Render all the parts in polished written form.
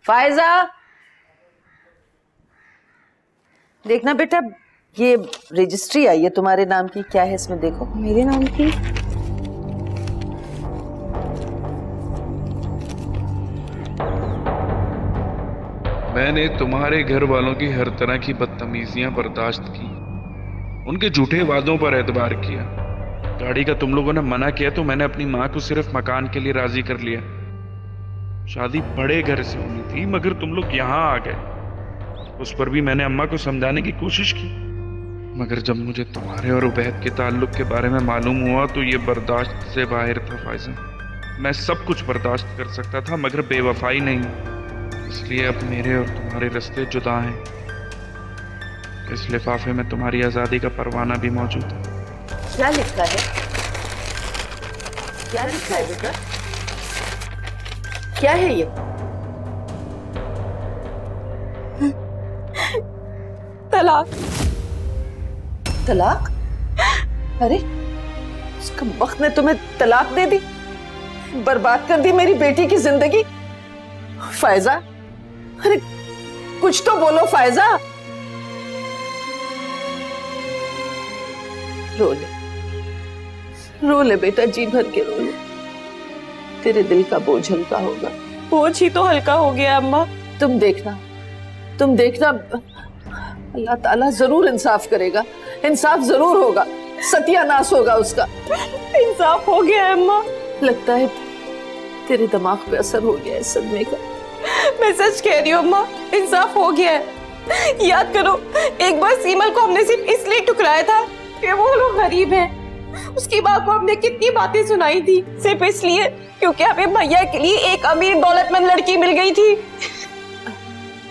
फायजा, देखना बेटा, ये रजिस्ट्री आई है तुम्हारे नाम की, क्या है इसमें देखो। मेरे नाम की? मैंने तुम्हारे घर वालों की हर तरह की बदतमीजियां बर्दाश्त की, उनके झूठे वादों पर एतबार किया। गाड़ी का तुम लोगों ने मना किया तो मैंने अपनी माँ को सिर्फ मकान के लिए राजी कर लिया। शादी बड़े घर से होनी थी मगर तुम लोग यहाँ आ गए। उस पर भी मैंने अम्मा को समझाने की कोशिश की, मगर जब मुझे तुम्हारे और उबैद के ताल्लुक के बारे में मालूम हुआ तो ये बर्दाश्त से बाहर था। फायजा, मैं सब कुछ बर्दाश्त कर सकता था मगर बेवफाई नहीं, इसलिए अब मेरे और तुम्हारे रास्ते जुदा हैं। इस लिफाफे में तुम्हारी आजादी का परवाना भी मौजूद है। क्या लिखा है? क्या लिखा है बेटा? क्या है ये? तलाक। तलाक? अरे उसका वक्त ने तुम्हें तलाक दे दी, बर्बाद कर दी मेरी बेटी की जिंदगी। फायजा, अरे कुछ तो बोलो फायजा। रो ले बेटा, जी भर के रो ले, तेरे दिल का बोझ हल्का होगा। बोझ ही तो हल्का हो गया अम्मा। तुम देखना अल्लाह ताला जरूर इंसाफ करेगा, इंसाफ जरूर होगा, सत्यानाश होगा उसका। इंसाफ हो गया अम्मा। लगता है तेरे दिमाग पे असर हो गया इस सदमे का। मैं सच कह रही हूँ अम्मा, इंसाफ हो गया है। याद करो, एक बार सीमल को हमने सिर्फ इसलिए ठुकराया था कि वो लोग गरीब हैं। उसकी माँ को हमने कितनी बातें सुनाई थी सिर्फ इसलिए क्योंकि हमें भैया के लिए एक अमीर दौलतमंद लड़की मिल गई थी।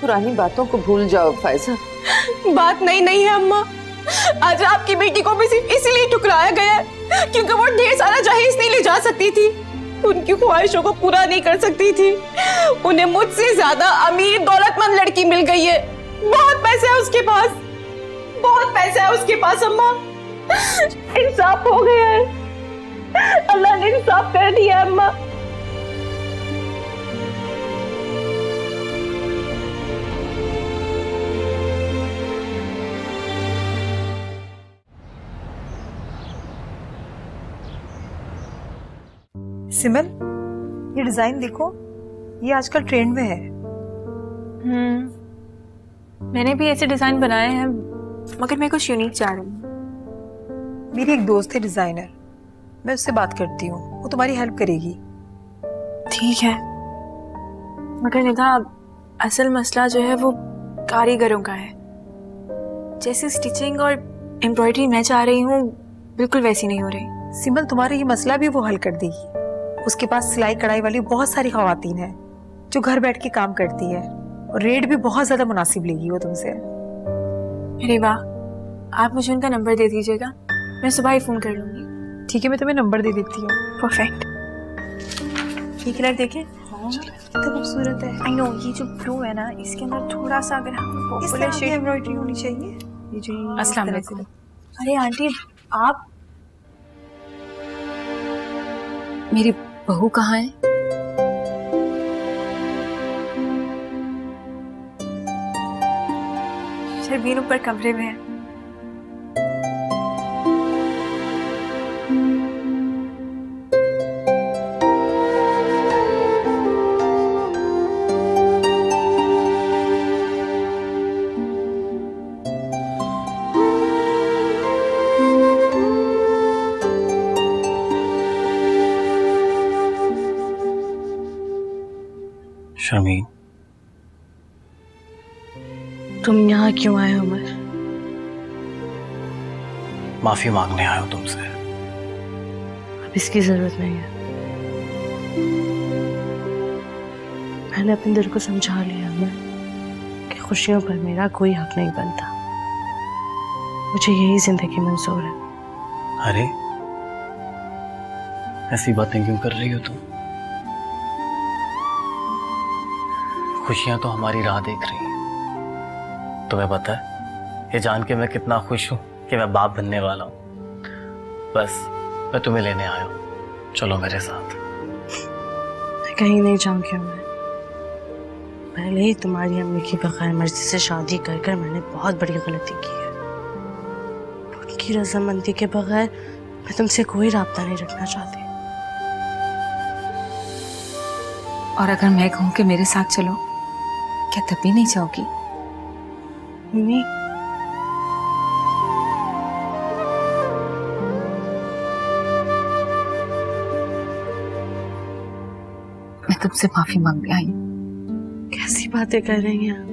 पुरानी बातों को भूल जाओ फायजा। बात नहीं है अम्मा, आज आपकी बेटी को भी सिर्फ इसीलिए ठुकराया गया है क्योंकि वो ढेर सारा जहेज नहीं ले जा सकती थी, उनकी ख्वाहिशों को पूरा नहीं कर सकती थी। उन्हें मुझसे ज्यादा अमीर दौलतमंद लड़की मिल गई है। बहुत पैसा है उसके पास, बहुत पैसा है उसके पास अम्मा। इंसाफ हो गया है, अल्लाह ने इंसाफ कर दिया अम्मा। सिमल, ये डिजाइन देखो, ये आजकल ट्रेंड में है। मैंने भी ऐसे डिजाइन बनाए हैं मगर मैं कुछ यूनिक चाह रही हूँ। मेरी एक दोस्त है डिजाइनर, मैं उससे बात करती हूँ, वो तुम्हारी हेल्प करेगी। ठीक है, मगर निदा असल मसला जो है वो कारीगरों का है। जैसे स्टिचिंग और एम्ब्रॉयडरी मैं चाह रही हूँ बिल्कुल वैसी नहीं हो रही। सिमल, तुम्हारा ये मसला भी वो हल कर देगी। उसके पास सिलाई कढ़ाई वाली बहुत सारी खवातीन हैं जो घर बैठ के काम करती है और रेट भी बहुत ज्यादा मुनासिब लेगी वो तुमसे। अरे वाह, आप मुझे उनका नंबर दे दीजिएगा, मैं सुबह ही फोन कर लूंगी। ठीक है, मैं तुम्हें नंबर दे देती हूँ। परफेक्ट। ये कलर देखें, कितना खूबसूरत है। आई नो, ये जो ब्लू है ना, इसके अंदर थोड़ा सा अगर हम पॉपुलर शेड एम्ब्रॉयडरी होनी चाहिए। ये जो अस्सलाम वालेकुम। अरे आंटी, आप, मेरी बहू कहाँ है? शर्बीन ऊपर कमरे में है। शर्मीन, तुम यहाँ क्यों आए हो उमर? माफी मांगने आया हूं तुमसे। अब इसकी जरूरत नहीं है, मैंने अपने दिल को समझा लिया उमर कि खुशियों पर मेरा कोई हक नहीं बनता। मुझे यही जिंदगी मंजूर है। अरे ऐसी बातें क्यों कर रही हो तुम? खुशियां तो हमारी राह देख रही हैं। तुम्हें पता है ये जान के मैं कितना खुश हूं कि मैं बाप बनने वाला हूं। बस मैं तुम्हें लेने आया हूं, चलो मेरे साथ। मैं कहीं नहीं जाऊंगी मैं, पहले ही तुम्हारी अम्मी की बगैर मर्जी से शादी कर कर मैंने बहुत बड़ी गलती की है। उनकी रजामंदी के बगैर मैं तुमसे कोई राब्ता नहीं रखना चाहती। और अगर मैं कहूँ कि मेरे साथ चलो, क्या तब भी नहीं जाओगी? मम्मी, मैं तुमसे माफी मांगने आई हूँ। कैसी बातें कर रही हैं?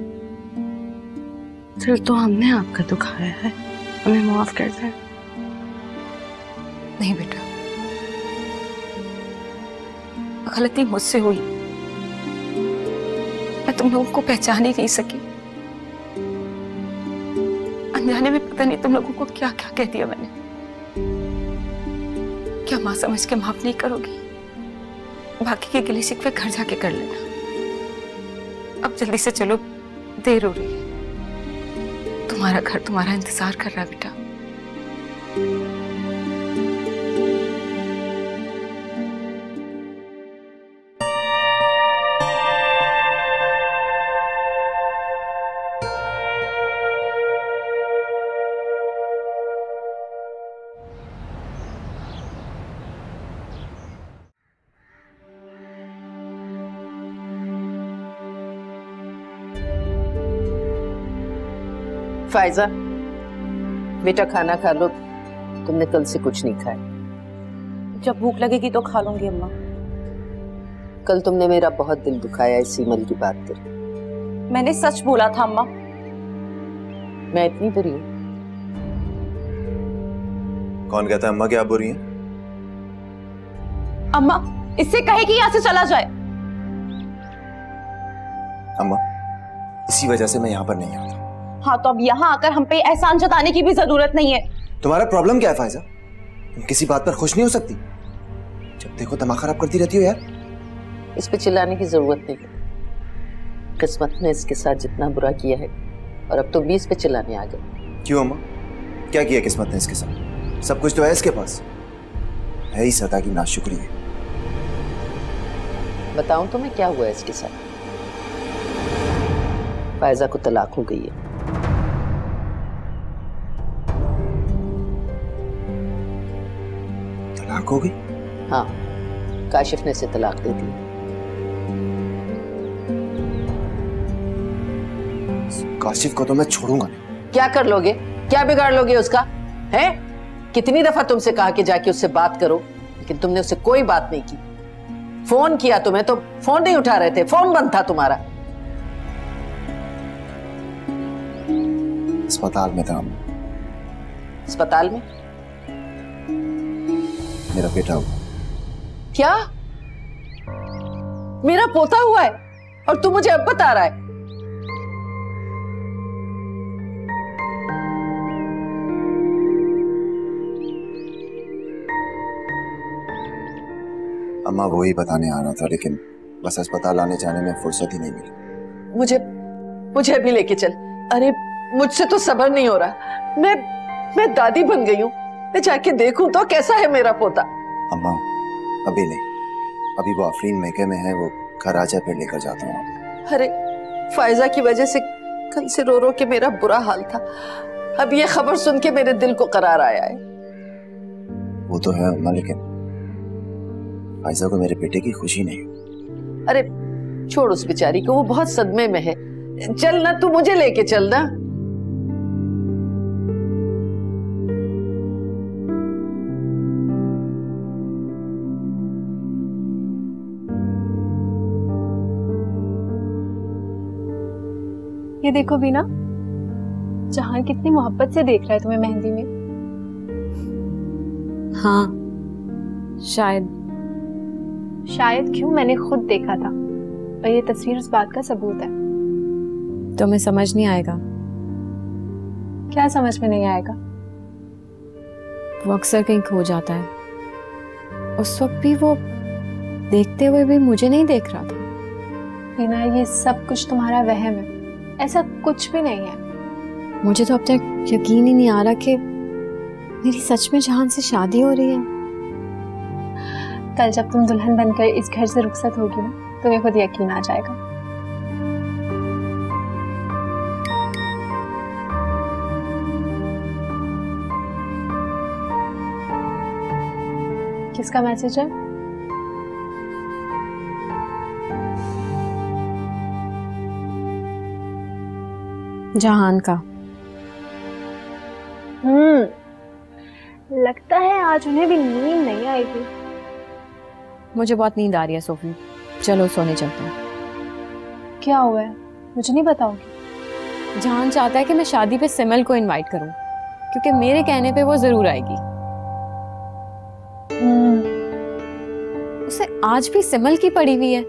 दिल तो हमने आपका दुखाया है, हमें माफ कर दें। नहीं बेटा, गलती मुझसे हुई। मैं तुम लोगों को पहचान ही नहीं सकी। अनजाने में पता नहीं तुम लोगों को क्या क्या कह दिया मैंने। क्या माँ समझ के माफ नहीं करोगी? बाकी के गिले शिकवे घर जाके कर लेना। अब जल्दी से चलो, देर हो रही है। तुम्हारा घर तुम्हारा इंतजार कर रहा है बेटा। फायजा, बेटा खाना खा लो, तुमने कल से कुछ नहीं खाया। जब भूख लगेगी तो खा लूंगी अम्मा। कल तुमने मेरा बहुत दिल दुखाया इस सीमल की बात कर। मैंने सच बोला था अम्मा। मैं इतनी बुरी हूँ? कौन कहता है अम्मा कि आप बुरी हैं? अम्मा, इससे कहे कि यहाँ से चला जाए। अम्मा, इसी वजह से मैं यहाँ पर नहीं आता। हाँ, तो अब यहाँ आकर हम पे एहसान जताने की भी जरूरत नहीं है। तुम्हारा प्रॉब्लम क्या है फायजा? तुम किसी बात पर खुश नहीं हो सकती? जब देखो दिमाग खराब करती रहती हो यार। इस पे चिल्लाने की जरूरत नहीं। किस्मत ने इसके साथ जितना बुरा किया है, और अब तो 20 पे चिल्लाने आ गए। क्यों अम्मा, क्या किया किस्मत ने इसके साथ? सब कुछ तो है इसके पास। है ही सदा की नाशुक्री है। बताऊं तुम्हें क्या हुआ है इसके साथ? फायजा को तलाक हो गई है। तलाक हो गई? हाँ, काशिफ ने इसे तलाक दे दी। काशिफ को तो मैं छोड़ूंगा नहीं। क्या कर लोगे? क्या बिगाड़ लोगे उसका? हैं? कितनी दफा तुमसे कहा कि जाके उससे बात करो, लेकिन तुमने उससे कोई बात नहीं की। फोन किया तुम्हें तो फोन नहीं उठा रहे थे, फोन बंद था तुम्हारा। अस्पताल में था। अस्पताल में? मेरा बेटा हुआ। क्या? मेरा पोता हुआ है और तू मुझे अब बता रहा है? अम्मा वही बताने आ रहा था, लेकिन बस अस्पताल आने जाने में फुर्सत ही नहीं मिली। मुझे भी लेके चल। अरे मुझसे तो सब्र नहीं हो रहा। मैं दादी बन गई हूँ। मैं जाके देखूं तो कैसा है मेरा पोता। अम्मा अभी नहीं, अभी वो आफरीन मेके में है, वो घर आ जाए फिर लेकर जाता हूँ। अरे फायजा की वजह से कल से रो रो के मेरा बुरा हाल था। अब ये खबर सुन के मेरे दिल को करार आया है। वो तो है अम्मा, लेकिन फायजा को मेरे बेटे की खुशी नहीं। अरे छोड़ उस बेचारी को, वो बहुत सदमे में है। चल ना, तू मुझे लेके चल ना। ये देखो बीना, जहां कितनी मोहब्बत से देख रहा है तुम्हें मेहंदी में। हाँ, शायद क्यों, मैंने खुद देखा था और ये तस्वीर उस बात का सबूत है। तुम्हें समझ नहीं आएगा। क्या समझ में नहीं आएगा? वो अक्सर कहीं खो जाता है। उस वक्त भी वो देखते हुए भी मुझे नहीं देख रहा था। बीना, ये सब कुछ तुम्हारा वहम है, ऐसा कुछ भी नहीं है। मुझे तो अब तक यकीन ही नहीं आ रहा कि मेरी सच में जहान से शादी हो रही है। कल जब तुम दुल्हन बनकर इस घर से रुखसत होगी ना, तुम्हें खुद यकीन आ जाएगा। किसका मैसेज है? जहान का। लगता है आज उन्हें भी नींद नहीं आएगी। मुझे बहुत नींद आ रही है सोफी, चलो सोने चलते हैं। क्या हुआ है, मुझे नहीं बताओगी? जहान चाहता है कि मैं शादी पे सिमल को इनवाइट करूं, क्योंकि मेरे कहने पे वो जरूर आएगी। उसे आज भी सिमल की पड़ी हुई है।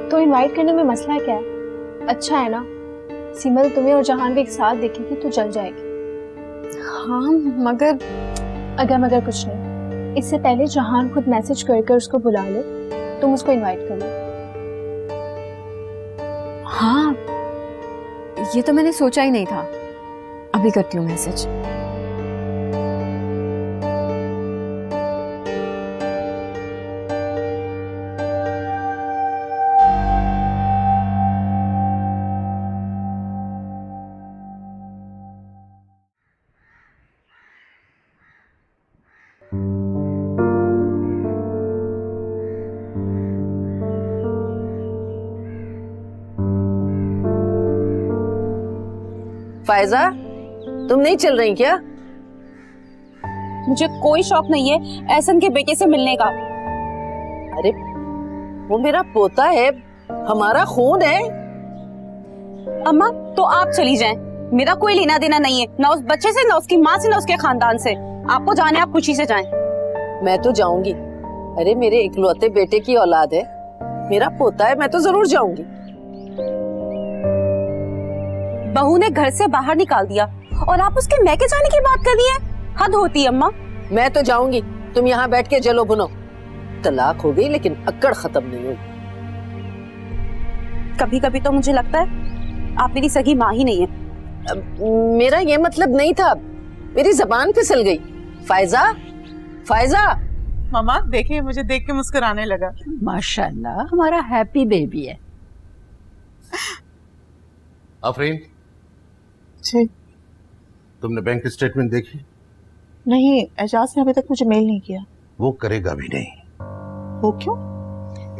तो इनवाइट करने में मसला क्या है? अच्छा है ना, सिमल तुम्हें और जहान भी एक साथ देखेगी तो जल जाएगी। हाँ मगर मगर कुछ नहीं, इससे पहले जहान खुद मैसेज कर उसको बुला ले, तुम उसको इनवाइट कर लो। हाँ ये तो मैंने सोचा ही नहीं था, अभी करती हूँ मैसेज। फायजा, तुम नहीं चल रही क्या? मुझे कोई शौक नहीं है एहसन के बेटे से मिलने का। अरे वो मेरा पोता है, हमारा खून है। अम्मा तो आप चली जाएं, मेरा कोई लेना देना नहीं है, ना उस बच्चे से, ना उसकी माँ से, ना उसके खानदान से। आपको जाने आप खुशी से जाएं। मैं तो जाऊंगी। अरे मेरे इकलौते बेटे की औलाद है, मेरा पोता है, मैं तो जरूर जाऊंगी। बहू ने घर से बाहर निकाल दिया और आप उसके मैके जाने की बात कर रही हैं? हद होती है अम्मा। मैं तो जाऊंगी, तुम यहाँ बैठ के जलो भुनो। तलाक हो गई लेकिन अक्कड़ खत्म नहीं हुई। कभी कभी तो मुझे लगता है आप मेरी सगी माँ ही नहीं है। मेरा ये मतलब नहीं था, मेरी जबान फिसल गई। फायजा, फायजा। मामा देखिए, मुझे देख के मुस्कुराने लगा। माशाल्लाह, हमारा हैप्पी बेबी है। आफरीन जी। तुमने बैंक स्टेटमेंट देखी? नहीं, एजाज ने अभी तक मुझे मेल नहीं किया। वो करेगा भी नहीं। वो क्यों?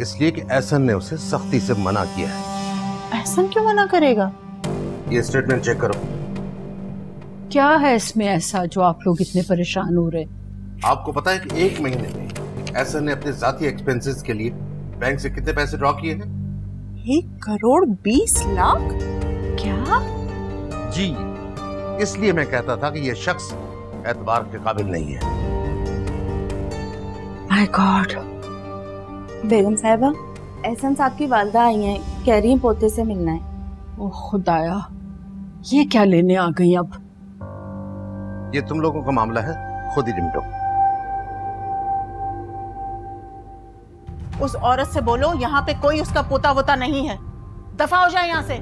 इसलिए कि एहसन ने उसे सख्ती से मना किया है। एहसन क्यों मना करेगा? ये स्टेटमेंट चेक करो। क्या है इसमें ऐसा जो आप लोग इतने परेशान हो रहे? आपको पता है कि 1 महीने में एहसन ने अपने जाती एक्सपेंसेस के लिए बैंक से कितने पैसे ड्रॉ किए हैं? 1,20,00,000? क्या? जी, इसलिए मैं कहता था कि यह शख्स एतबार के काबिल नहीं है। My God. बेगम साहिबा, एहसन साहब की वालदा आई हैं, कह रही हैं पोते से मिलना है। ओह खुदाया, ये क्या लेने आ गई अब? ये तुम लोगों का मामला है, खुद ही निपटो। उस औरत से बोलो यहाँ पे कोई उसका पोता वोता नहीं है, दफा हो जाए यहाँ से।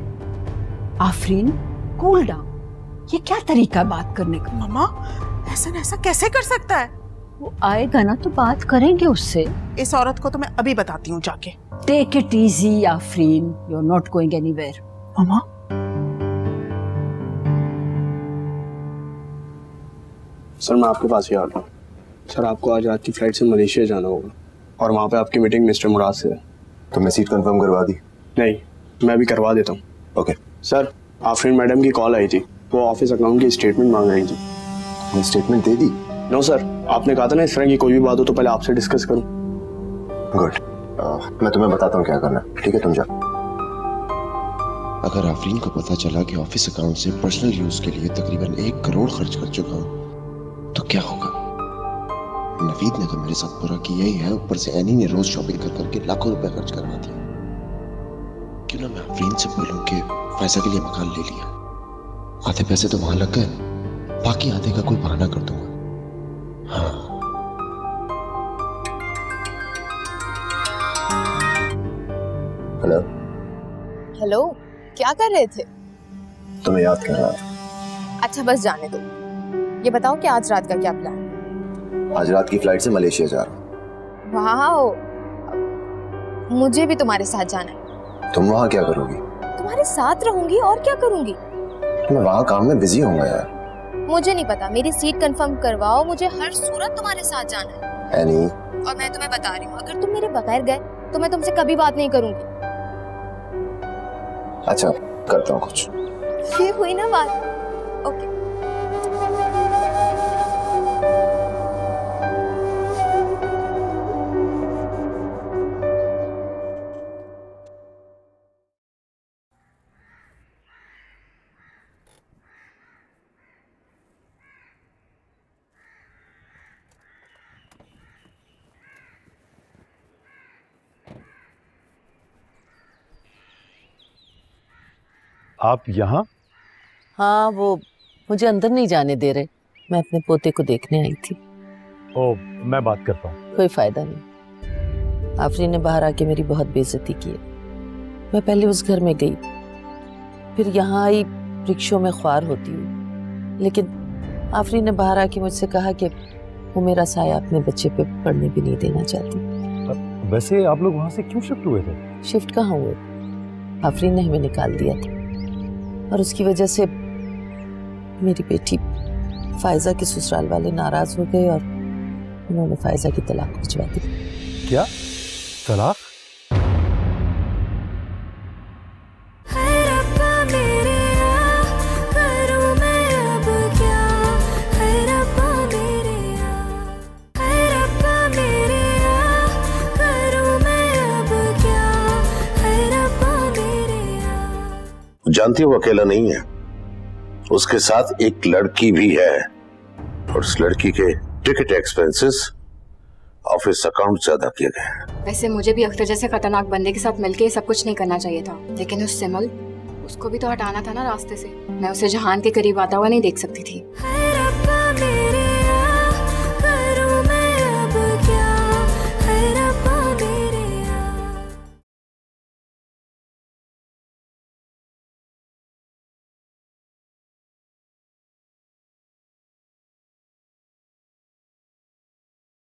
Afreen, cool down. ये क्या तरीका बात करने का? मम्मा, ऐसा कैसे कर सकता है? वो आएगा ना तो बात करेंगे उससे। इस औरत को तो मैं अभी बताती हूँ जाके। Take it easy Afreen, you are not going anywhere. मम्मा, सर मैं आपके पास ही आ रहा हूँ। सर आपको आज रात की फ्लाइट से मलेशिया जाना होगा और वहाँ पे आपकी मीटिंग मिस्टर मुराद से है। तो मैं सीट कंफर्म करवा दी? नहीं, मैं भी करवा देता हूँ। ओके। सर आफरीन मैडम की कॉल आई थी, वो ऑफिस अकाउंट की स्टेटमेंट मांग रही थी। मैं स्टेटमेंट दे दी? नो सर, आपने कहा था ना इस तरह की कोई भी बात हो तो पहले आपसे डिस्कस करूँ। गुड, मैं तुम्हें बताता हूँ क्या करना। ठीक है, तुम जाओ। अगर आफरीन को पता चला कि ऑफिस अकाउंट से पर्सनल यूज के लिए तकरीबन 1 करोड़ खर्च कर चुका हूँ तो क्या होगा? नवीद ने तो मेरे साथ पूरा किया ही है, ऊपर से एनी ने रोज शॉपिंग कर करके लाखों रुपए खर्च करवा दिया। क्यों ना मैं आफरीन से बोलूं कि फैजा के लिए मकान ले लिया, आधे पैसे तो वहां लग गए, बाकी आधे का कोई बहाना कर दूंगा। हाँ। हेलो। हेलो, क्या कर रहे थे? तुम्हें याद कर रहा था। अच्छा बस जाने दो, ये बताओ कि आज रात का क्या प्लान है? आज रात की फ्लाइट से मलेशिया जा रहा हूँ। वाह, मुझे भी तुम्हारे साथ जाना है। तुम वहाँ क्या करोगी? तुम्हारे साथ रहूंगी और क्या करूंगी? मैं वहाँ काम में बिजी होऊंगा यार। मुझे नहीं पता, मेरी सीट कंफर्म करवाओ, मुझे हर सूरत तुम्हारे साथ जाना है। एनी, और मैं तुम्हें बता रही हूँ, अगर तुम मेरे बगैर गए तो मैं तुमसे कभी बात नहीं करूंगी। अच्छा करता हूँ कुछ। ये हुई ना बात। ओके। आप यहाँ? हाँ, वो मुझे अंदर नहीं जाने दे रहे। मैं अपने पोते को देखने आई थी। ओ, मैं बात करता हूँ। कोई फायदा नहीं। आफरीन ने बाहर आके मेरी बहुत बेइज्जती की है। मैं पहले उस घर में गई, फिर यहाँ आई रिक्शों में ख्वार होती हुई, लेकिन आफरीन ने बाहर आके मुझसे कहा कि वो मेरा साया अपने बच्चे पे पड़ने भी नहीं देना चाहती। वैसे आप लोग वहाँ से क्यों शिफ्ट हुए थे? शिफ्ट कहाँ हुए? आफरीन ने हमें निकाल दिया था और उसकी वजह से मेरी बेटी फायजा के ससुराल वाले नाराज हो गए और उन्होंने फायजा की तलाक भिजवा दी। क्या? तलाक? जानती हो अकेला नहीं है, उसके साथ एक लड़की भी है और उस लड़की के टिकट एक्सपेंसेस ऑफिस अकाउंट से अदा किए गए। वैसे मुझे भी अख्तर जैसे खतरनाक बंदे के साथ मिलके सब कुछ नहीं करना चाहिए था, लेकिन उस सिमल, उसको भी तो हटाना था ना रास्ते से। मैं उसे जहान के करीब आता हुआ नहीं देख सकती थी।